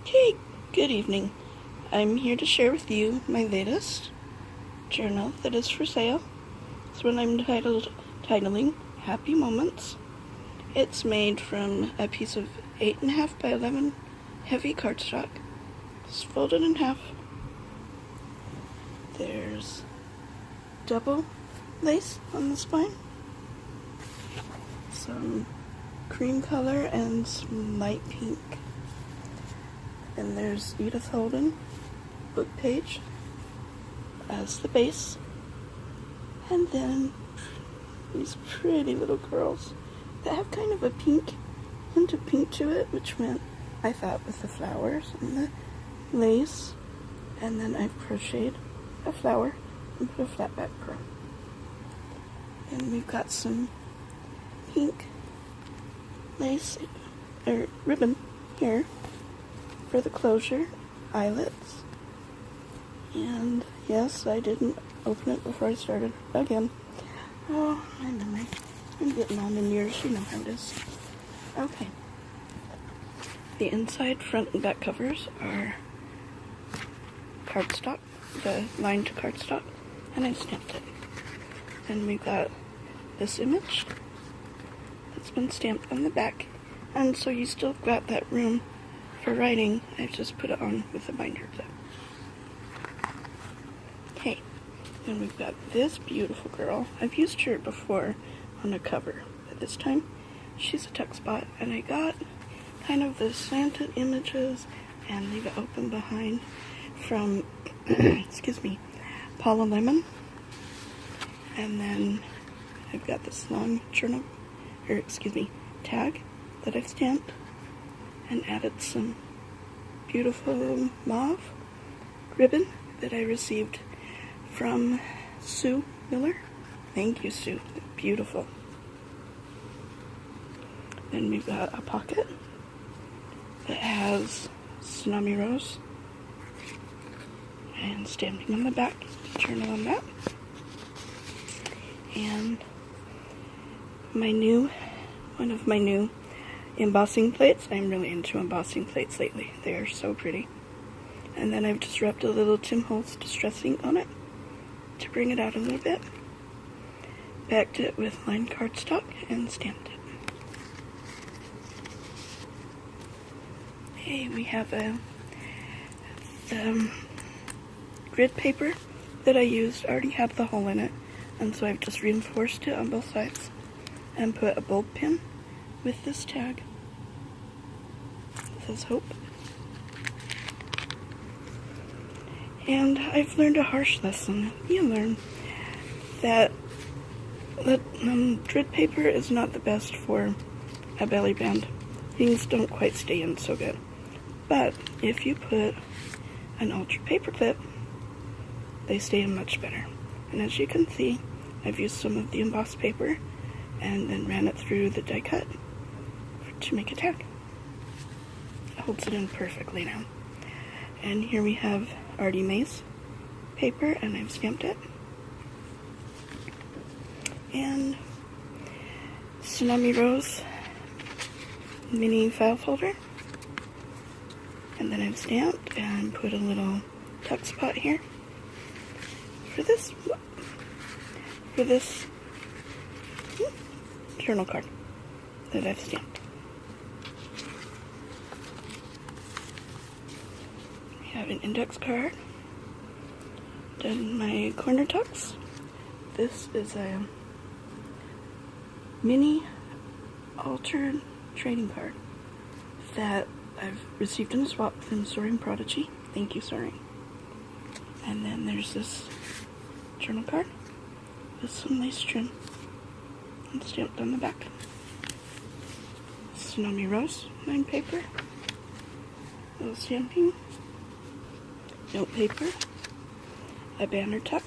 Okay, good evening. I'm here to share with you my latest journal that is for sale. This one I'm titling Happy Moments. It's made from a piece of 8.5 by 11 heavy cardstock. It's folded in half. There's double lace on the spine, some cream color and some light pink. And there's Edith Holden book page as the base, and then these pretty little girls that have kind of a hint of pink to it, which went, I thought, with the flowers and the lace. And then I've crocheted a flower and put a flat back pearl. And we've got some pink lace or ribbon here for the closure, eyelets. And yes, I didn't open it before I started again. Oh, my memory. I'm getting on in years, you know how it is. Okay. The inside, front, and back covers are cardstock, the lined cardstock, and I stamped it. And we've got this image that's been stamped on the back, and so you still got that room for writing. I've just put it on with the binder clip. Okay, then we've got this beautiful girl. I've used her before on a cover, but this time she's a tuck spot, and I got kind of the slanted images and leave it open behind from excuse me, Paula Lemon. And then I've got this long journal, tag that I've stamped and added some beautiful mauve ribbon that I received from Sue Miller. Thank you, Sue. Beautiful. Then we've got a pocket that has Tsunami Rose and stamping on the back, journal on that. And one of my new embossing plates. I'm really into embossing plates lately. They are so pretty. And then I've just rubbed a little Tim Holtz Distress ink on it to bring it out a little bit. Backed it with lined cardstock and stamped it. Okay, we have a grid paper that I used already had the hole in it, and so I've just reinforced it on both sides and put a bulb pin with this tag. It says Hope. And I've learned a harsh lesson. You learn that grid paper is not the best for a belly band. Things don't quite stay in so good. But if you put an ultra paper clip, they stay in much better. And as you can see, I've used some of the embossed paper and then ran it through the die cut to make a tag. It holds it in perfectly now. And here we have Artie Mace paper, and I've stamped it. And Tsunami Rose mini file folder. And then I've stamped and put a little tuck spot here for this journal card that I've stamped. We have an index card. Done my corner tucks. This is a mini altered trading card that I've received in a swap from Soaring Prodigy. Thank you, Soaring. And then there's this journal card with some lace trim and stamped on the back. Tsunami Rose lined paper, little stamping, note paper, a banner tuck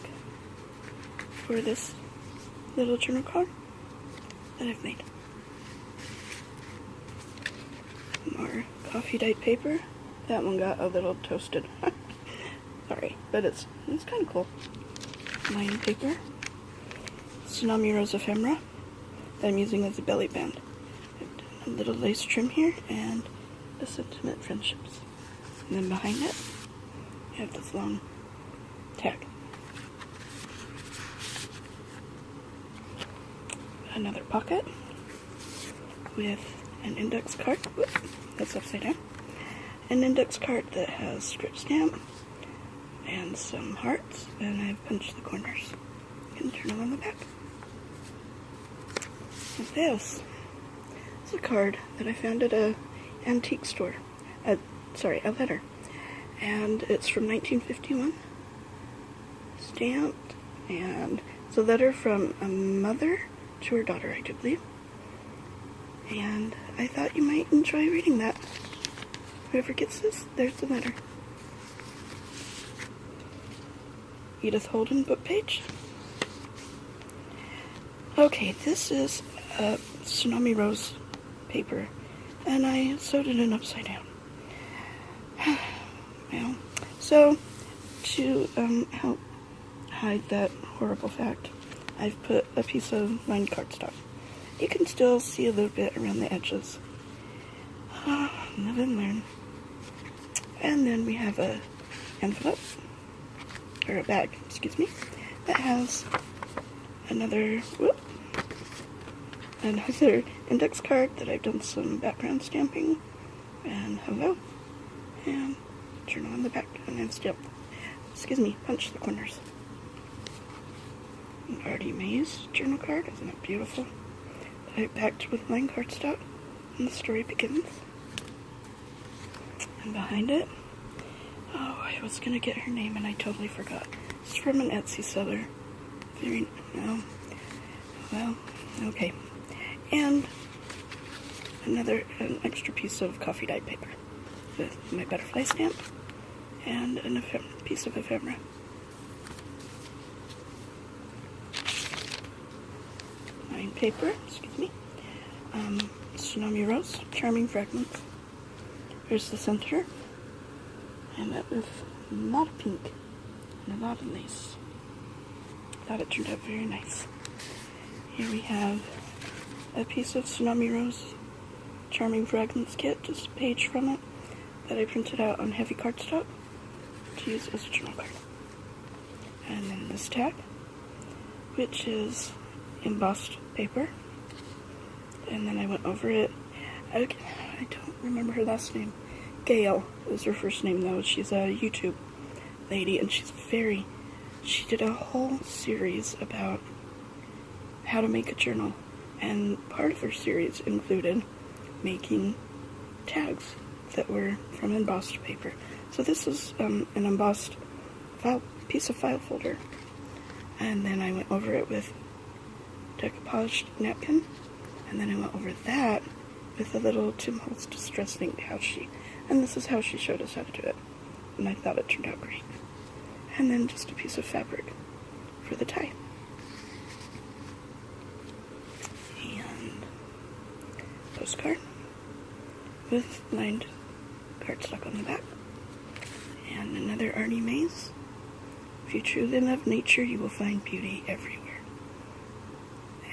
for this little journal card that I've made. More coffee dyed paper. That one got a little toasted. Sorry, but it's kind of cool. Lined paper. Tsunami Rose ephemera that I'm using as a belly band. I've done a little lace trim here and a sentiment friendships. And then behind it, you have this long tag. Another pocket with an index card. Whoop, that's upside down. An index card that has strip stamp and some hearts, and I've punched the corners. You can turn them on the back. And this is a card that I found at a antique store. A letter. And it's from 1951. Stamped, and it's a letter from a mother to her daughter, I do believe. And I thought you might enjoy reading that. Whoever gets this, there's the letter. Edith Holden book page. Okay, this is a Tsunami Rose paper, and I sewed it in upside down. Well, so to help hide that horrible fact, I've put a piece of lined cardstock. You can still see a little bit around the edges. Live and learn. And then we have a envelope, or a bag, excuse me, that has another index card that I've done some background stamping, and hello, and journal on the back, and then punch the corners. An Artie Mays journal card, isn't it beautiful? That I backed with lined cardstock, and the story begins. And behind it, oh, I was gonna get her name and I totally forgot. It's from an Etsy seller. Okay. And an extra piece of coffee dye paper with my butterfly stamp and a piece of ephemera. Lined paper, excuse me. Tsunami Rose, Charming Fragments. Here's the center, and that with a lot of pink and a lot of lace. Thought it turned out very nice. Here we have a piece of Tsunami Rose Charming Fragments kit, just a page from it, that I printed out on heavy cardstock to use as a journal card. And then this tag, which is embossed paper, and then I went over it. I don't remember her last name. Gail is her first name though. She's a YouTube lady, and she did a whole series about how to make a journal, and part of her series included making tags that were from embossed paper. So this is an embossed piece of file folder, and then I went over it with decoupaged napkin, and then I went over that with a little Tim Holtz Distress Ink and this is how she showed us how to do it, and I thought it turned out great. And then just a piece of fabric for the tie. And postcard with lined cardstock on the back. And another Artie Mays. If you truly love nature, you will find beauty everywhere.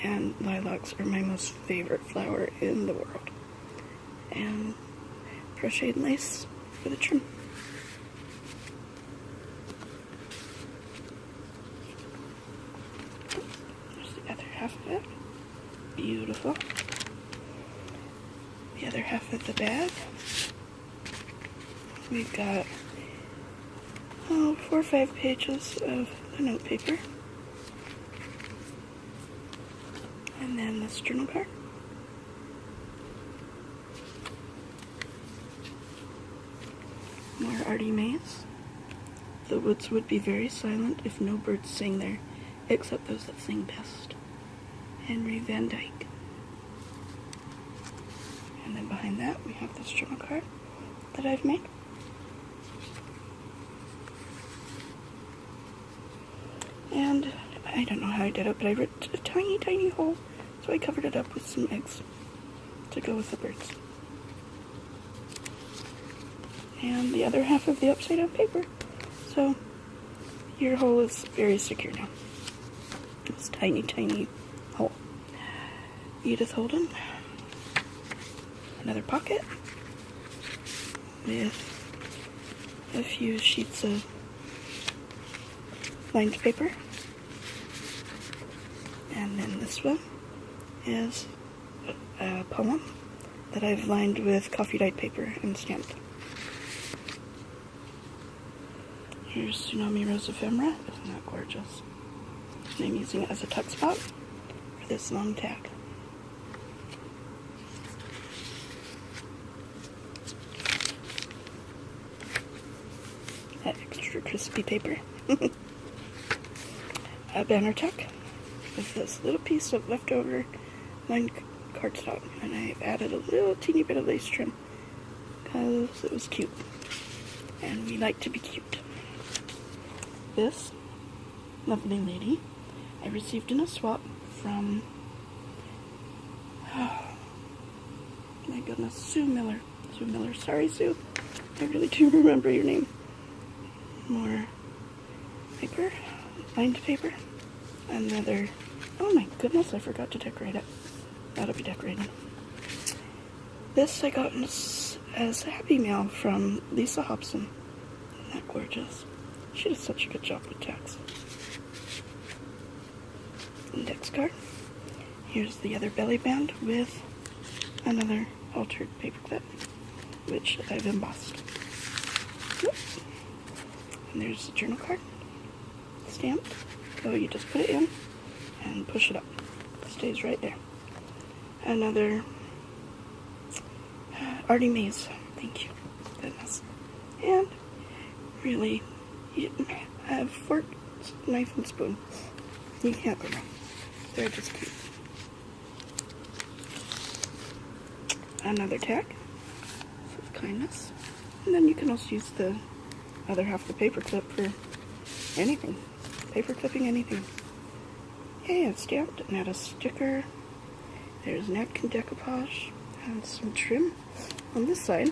And lilacs are my most favorite flower in the world. And crocheted lace for the trim. There's the other half of it. Beautiful. The other half of the bag. We've got 4 or 5 pages of the note paper. And then this journal card. More Artie Mays. The woods would be very silent if no birds sang there, except those that sing best. Henry Van Dyke. And then behind that we have this journal card that I've made. And I don't know how I did it, but I ripped a tiny, tiny hole, so I covered it up with some eggs to go with the birds. And the other half of the upside down paper. So your hole is very secure now. This tiny, tiny hole. Edith Holden. Another pocket with a few sheets of lined paper. And then this one is a poem that I've lined with coffee dyed paper and stamped. Here's Tsunami Rose Ephemera. Isn't that gorgeous? And I'm using it as a tuck spot for this long tag. That extra crispy paper. A banner tuck with this little piece of leftover lined cardstock, and I've added a little teeny bit of lace trim because it was cute, and we like to be cute. This lovely lady I received in a swap from, oh my goodness, Sue Miller. Sue Miller, sorry Sue, I really do remember your name. More paper, lined paper, another, oh my goodness, I forgot to decorate it. That'll be decorated. This I got as a Happy Mail from Lisa Hobson. Isn't that gorgeous? She does such a good job with tags. Index card. Here's the other belly band with another altered paper clip, which I've embossed. Oops. And there's the journal card, stamped. So you just put it in and push it up. It stays right there. Another Artie Mays. Thank you. Goodness. And really, you have fork, knife, and spoon. You can't go wrong. They're just cute. Another tag for kindness. And then you can also use the other half of the paper clip for anything. Paper clipping, anything. Okay, it's stamped and add a sticker. There's napkin decoupage and some trim on this side.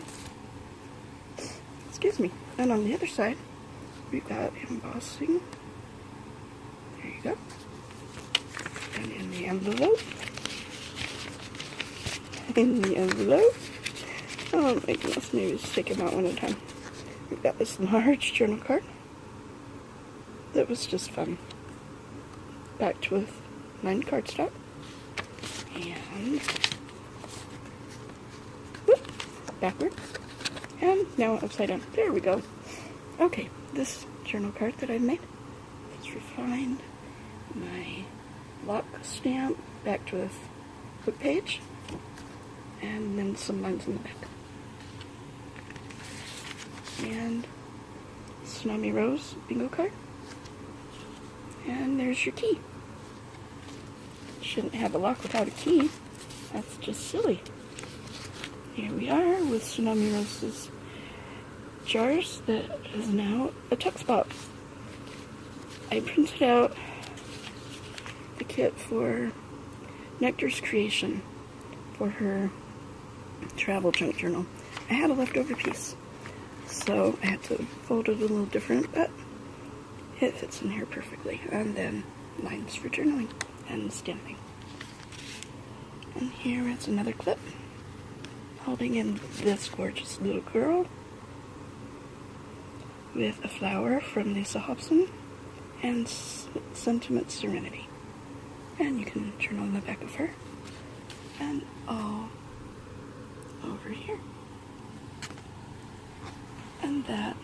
Excuse me. And on the other side, we've got embossing. There you go. And in the envelope. Oh my goodness, maybe just take them out one at a time. We've got this large journal card that was just fun. Backed with lined cardstock. And whoop, backwards. And now upside down. There we go. Okay, this journal card that I've made is refined. My lock stamp backed with book page. And then some lines in the back. And Tsunami Rose bingo card. And there's your key. Shouldn't have a lock without a key. That's just silly. Here we are with Tsunami Rose's jars that is now a tuck spot. I printed out the kit for Nectar's creation for her travel junk journal. I had a leftover piece, so I had to fold it a little different, but it fits in here perfectly. And then lines for journaling and stamping. And here is another clip holding in this gorgeous little girl with a flower from Lisa Hobson and Sentiment Serenity. And you can journal on the back of her. And all over here. And that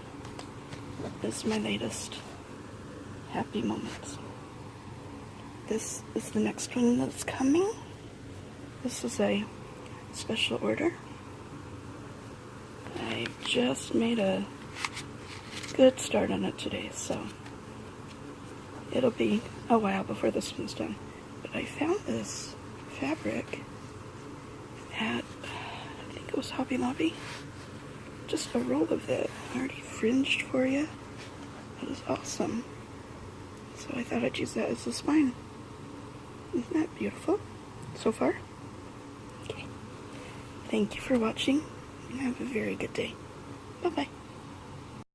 is my latest happy moments. This is the next one that's coming. This is a special order. I just made a good start on it today, so it'll be a while before this one's done. But I found this fabric at, I think it was Hobby Lobby. Just a roll of it, already fringed for you. It was awesome. So I thought I'd use that as a spine. Isn't that beautiful so far? Okay. Thank you for watching, and have a very good day. Bye-bye.